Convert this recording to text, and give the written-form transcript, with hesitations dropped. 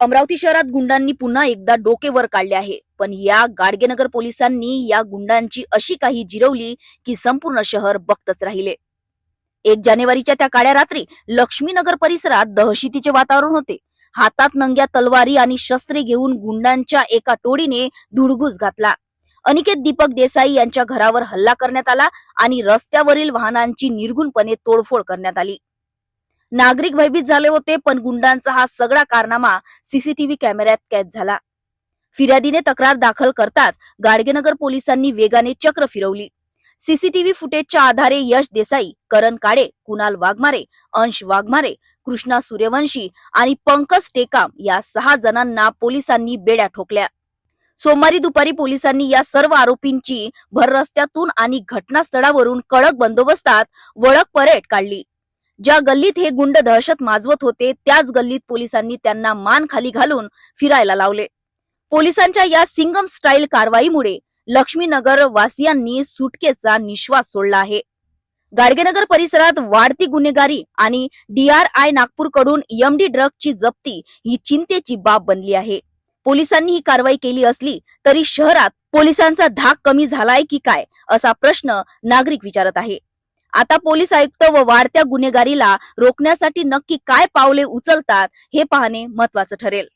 अमरावती शहरात गुंडांनी पुन्हा एकदा डोके वर काढले आहे. पण या गाडगेनगर पोलिसांनी या गुंडांची अशी काही जिरवली की संपूर्ण शहर बघतच राहिले. 1 जानेवारीच्या त्या काळ्या रात्री लक्ष्मीनगर परिसरात दहशतीचे वातावरण होते. हातात नंग्या तलवारी आणि शस्त्रे घेऊन गुंडांच्या एका टोळीने धुडगूस घातला. अनिकेत दीपक देसाई यांच्या घरावर हल्ला करण्यात आला आणि रस्त्यावरील वाहनांची निर्घुणपणे तोडफोड करण्यात आली. नागरिक भयभीत झाले होते, पण गुंडांचा हा सगळा कारनामा सीसीटीव्ही कॅमेऱ्यात कैद झाला. फिर्यादीने तक्रार दाखल करताच गाडगेनगर पोलिसांनी वेगाने चक्र फिरवली. सीसीटीव्ही फुटेजच्या आधारे यश देसाई, करण काळे, कुणाल वाघमारे, अंश वाघमारे, कृष्णा सूर्यवंशी आणि पंकज टेकाम या 6 जणांना पोलिसांनी बेड्या ठोकल्या. सोमवारी दुपारी पोलिसांनी या सर्व आरोपींची भर रस्त्यातून आणि घटनास्थळावरून कडक बंदोबस्तात वळख परेड काढली. ज्या गल्लीत हे गुंड दहशत माजवत होते त्याच गल्लीत पोलिसांनी त्यांना मान खाली घालून फिरायला लावले. पोलिसांच्या या सिंगम स्टाईल कारवाईमुळे लक्ष्मीनगर वासियांनी सुटकेचा निश्वास सोडला आहे. गाडगेनगर परिसरात वाढती गुन्हेगारी आणि DRI नागपूरकडून MD ड्रग्जची जप्ती ही चिंतेची बाब बनली आहे. पोलिसांनी ही कारवाई केली असली तरी शहरात पोलिसांचा धाक कमी झालाय की काय असा प्रश्न नागरिक विचारत आहे. आता पोलीस आयुक्त व वाढत्या गुन्हेगारीला रोखण्यासाठी नक्की काय पावले उचलतात हे पाहणे महत्त्वाचं ठरेल.